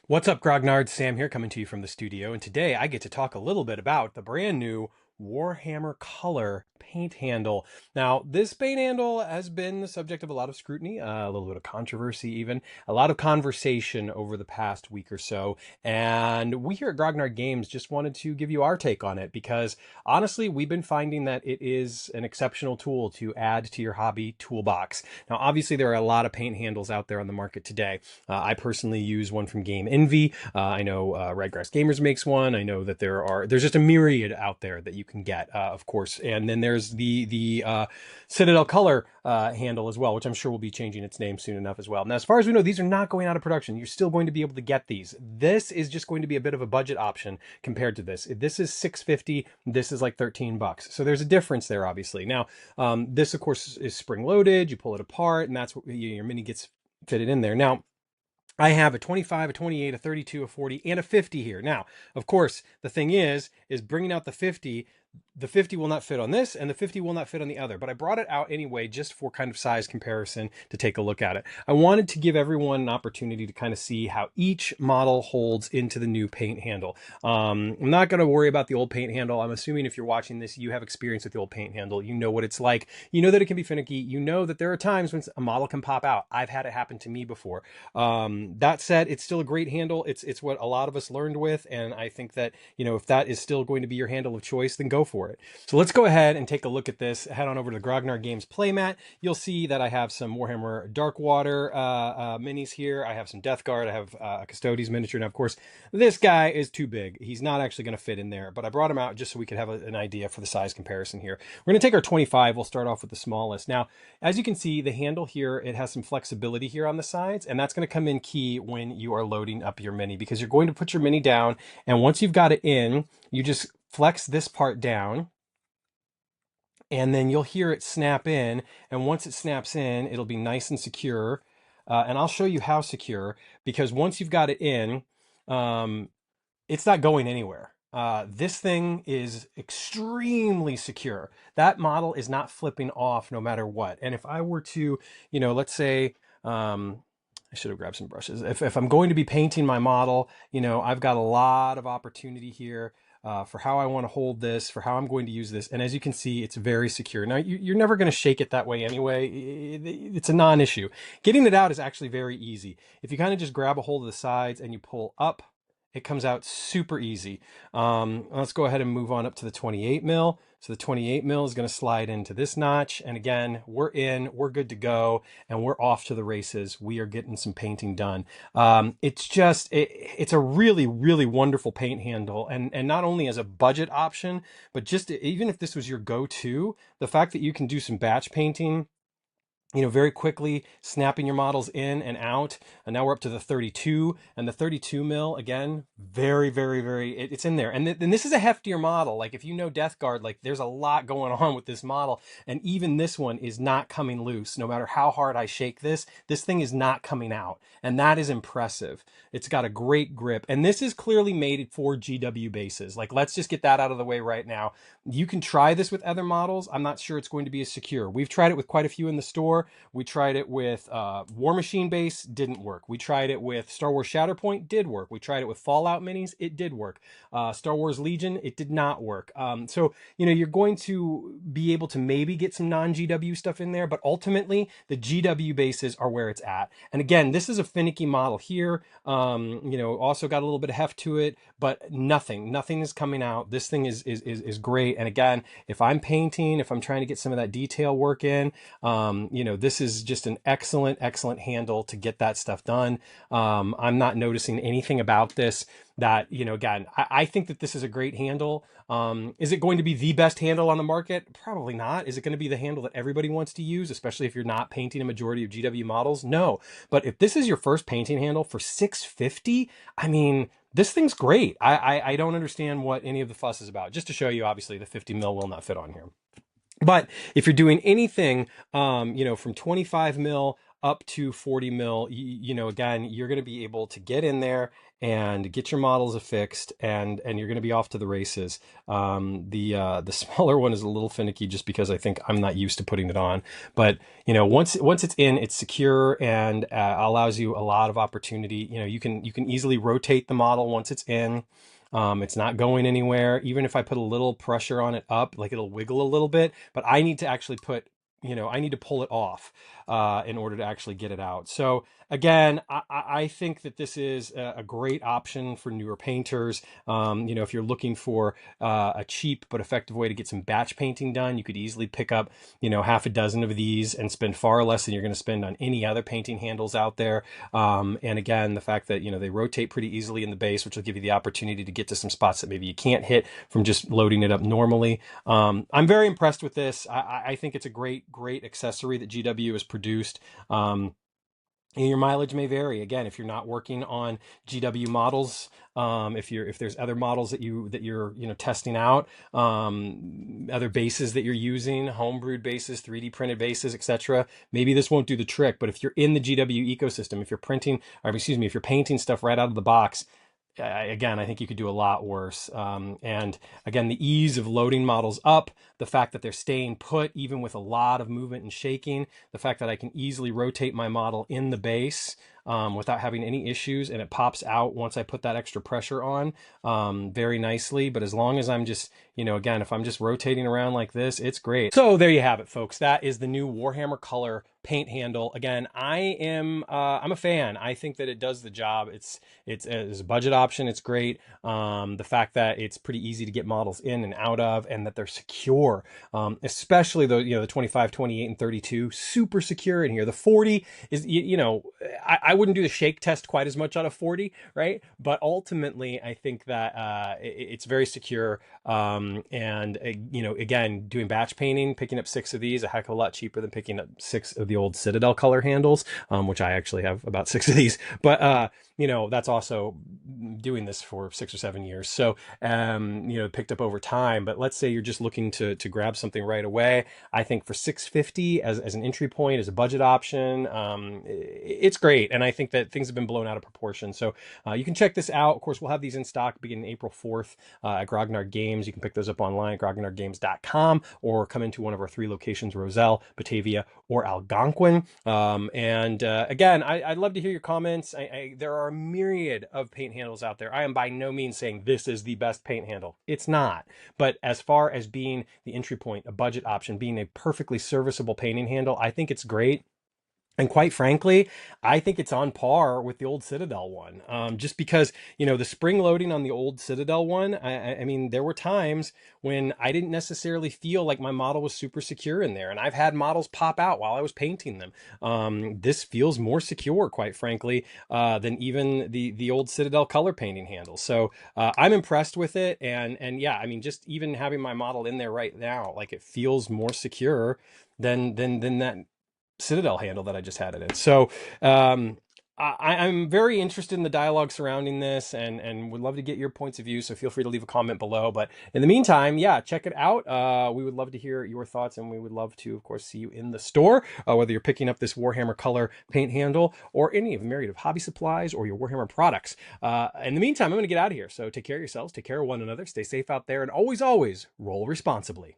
What's up, Grognards? Sam here, coming to you from the studio, and today I get to talk a little bit about the brand new Warhammer Color Paint Handle. Now, this paint handle has been the subject of a lot of scrutiny, a little bit of controversy even, a lot of conversation over the past week or so, and we here at Grognard Games just wanted to give you our take on it because, honestly, we've been finding that it is an exceptional tool to add to your hobby toolbox. Now, obviously, there are a lot of paint handles out there on the market today. I personally use one from Game Envy. I know Redgrass Gamers makes one. I know that there's just a myriad out there that you can get, of course. And then there's the Citadel Color handle as well, which I'm sure will be changing its name soon enough as well. Now, as far as we know, these are not going out of production. You're still going to be able to get these. This is just going to be a bit of a budget option compared to this. This is $6.50. This is like $13. So there's a difference there, obviously. Now, this, of course, is spring loaded. You pull it apart, and that's what your mini gets fitted in there. Now, I have a 25, a 28, a 32, a 40, and a 50 here. Now, of course, the thing is bringing out the 50. The 50 will not fit on this, and the 50 will not fit on the other. But I brought it out anyway, just for kind of size comparison to take a look at it. I wanted to give everyone an opportunity to kind of see how each model holds into the new paint handle. I'm not going to worry about the old paint handle. I'm assuming if you're watching this, you have experience with the old paint handle. You know what it's like. You know that it can be finicky. You know that there are times when a model can pop out. I've had it happen to me before. That said, it's still a great handle. It's what a lot of us learned with, and I think that, if that is still going to be your handle of choice, then go for it. So let's go ahead and take a look at this. Head on over to the Grognard Games playmat. You'll see that I have some Warhammer Darkwater minis here. I have some Death Guard. I have a Custodes miniature. Now, of course, this guy is too big. He's not actually going to fit in there, but I brought him out just so we could have an idea for the size comparison here. We're going to take our 25. We'll start off with the smallest. Now, as you can see, the handle here, it has some flexibility here on the sides, and that's going to come in key when you are loading up your mini, because you're going to put your mini down, and once you've got it in, you just flex this part down, and then you'll hear it snap in. And once it snaps in, it'll be nice and secure. And I'll show you how secure, because once you've got it in, it's not going anywhere. This thing is extremely secure. That model is not flipping off no matter what. And if I were to, let's say, I should have grabbed some brushes. If I'm going to be painting my model, I've got a lot of opportunity here for how I want to hold this, for how I'm going to use this. And as you can see, it's very secure. Now, you're never going to shake it that way anyway. It's a non-issue. Getting it out is actually very easy. If you kind of just grab a hold of the sides and you pull up, it comes out super easy. Let's go ahead and move on up to the 28 mil. So the 28 mil is going to slide into this notch. And again, we're good to go, and we're off to the races. We are getting some painting done. It's a really, really wonderful paint handle. And not only as a budget option, but just even if this was your go-to, the fact that you can do some batch painting, very quickly, snapping your models in and out. And now we're up to the 32, and the 32 mil, again, very, very, very, it's in there. And then this is a heftier model. Like, if you know Death Guard, like, there's a lot going on with this model. And even this one is not coming loose. No matter how hard I shake this thing is not coming out. And that is impressive. It's got a great grip. And this is clearly made for GW bases. Like, let's just get that out of the way right now. You can try this with other models. I'm not sure it's going to be as secure. We've tried it with quite a few in the store. We tried it with War Machine base, didn't work. We tried it with Star Wars Shatterpoint, did work. We tried it with Fallout minis, it did work. Star Wars Legion, it did not work. So, you're going to be able to maybe get some non-GW stuff in there, but ultimately the GW bases are where it's at. And again, this is a finicky model here. Also got a little bit of heft to it, but nothing is coming out. This thing is great. And again, if I'm painting, if I'm trying to get some of that detail work in, this is just an excellent handle to get that stuff done. I'm not noticing anything about this that, again, I think that this is a great handle. Is it going to be the best handle on the market? Probably not. Is it going to be the handle that everybody wants to use, especially if you're not painting a majority of GW models? No. But if this is your first painting handle for $650, I mean, this thing's great. I don't understand what any of the fuss is about. Just to show you, obviously, the 50 mil will not fit on here. But if you're doing anything, from 25 mil up to 40 mil, you know, again, you're going to be able to get in there and get your models affixed, and you're going to be off to the races. The smaller one is a little finicky just because I think I'm not used to putting it on. But you know, once it's in, it's secure and allows you a lot of opportunity. You know, you can easily rotate the model once it's in. It's not going anywhere. Even if I put a little pressure on it up, like it'll wiggle a little bit, but I need to actually put, you know, I need to pull it off in order to actually get it out. So again, I think that this is a great option for newer painters. You know, if you're looking for a cheap but effective way to get some batch painting done, you could easily pick up, you know, half a dozen of these and spend far less than you're going to spend on any other painting handles out there. And again, the fact that, you know, they rotate pretty easily in the base, which will give you the opportunity to get to some spots that maybe you can't hit from just loading it up normally. I'm very impressed with this. I think it's a great accessory that GW has produced. And your mileage may vary. Again, if you're not working on GW models, if there's other models that you're you know testing out, other bases that you're using, homebrewed bases, 3D printed bases, etc., maybe this won't do the trick. But if you're in the GW ecosystem, if you're printing, or excuse me, if you're painting stuff right out of the box, again, I think you could do a lot worse. And again, the ease of loading models up, the fact that they're staying put even with a lot of movement and shaking, the fact that I can easily rotate my model in the base without having any issues, and it pops out once I put that extra pressure on very nicely. But as long as I'm just, you know, again, if I'm just rotating around like this, it's great. So there you have it, folks. That is the new Warhammer Color Paint Handle. Again, I'm a fan. I think that it does the job. It's a budget option. It's great. The fact that it's pretty easy to get models in and out of, and that they're secure, especially the, you know, the 25, 28, and 32, super secure in here. The 40 is, you know, I wouldn't do the shake test quite as much on a 40, right? But ultimately, I think that it's very secure. And you know, again, doing batch painting, picking up 6 of these, a heck of a lot cheaper than picking up 6 of the old Citadel color handles, which I actually have about 6 of these. But you know, that's also doing this for 6 or 7 years. So, you know, picked up over time. But let's say you're just looking to grab something right away. I think for $650 as an entry point, as a budget option, it's great. And I think that things have been blown out of proportion. So you can check this out. Of course, we'll have these in stock beginning April 4th at Grognard Games. You can pick those up online at grognardgames.com, or come into one of our 3 locations: Roselle, Batavia, or Algonquin. Again, I'd love to hear your comments. There are a myriad of paint handles out there. I am by no means saying this is the best paint handle. It's not. But as far as being the entry point, a budget option, being a perfectly serviceable painting handle, I think it's great. And quite frankly, I think it's on par with the old Citadel one. Just because, you know, the spring loading on the old Citadel one, I mean, there were times when I didn't necessarily feel like my model was super secure in there. And I've had models pop out while I was painting them. This feels more secure, quite frankly, than even the old Citadel color painting handle. So I'm impressed with it. And yeah, I mean, just even having my model in there right now, like, it feels more secure than that Citadel handle that I just had it in. So I'm very interested in the dialogue surrounding this, and would love to get your points of view. So feel free to leave a comment below. But in the meantime, yeah, check it out. We would love to hear your thoughts, and we would love to, of course, see you in the store, whether you're picking up this Warhammer Color Paint Handle or any of a myriad of hobby supplies or your Warhammer products. In the meantime, I'm going to get out of here. So take care of yourselves, take care of one another, stay safe out there, and always, always roll responsibly.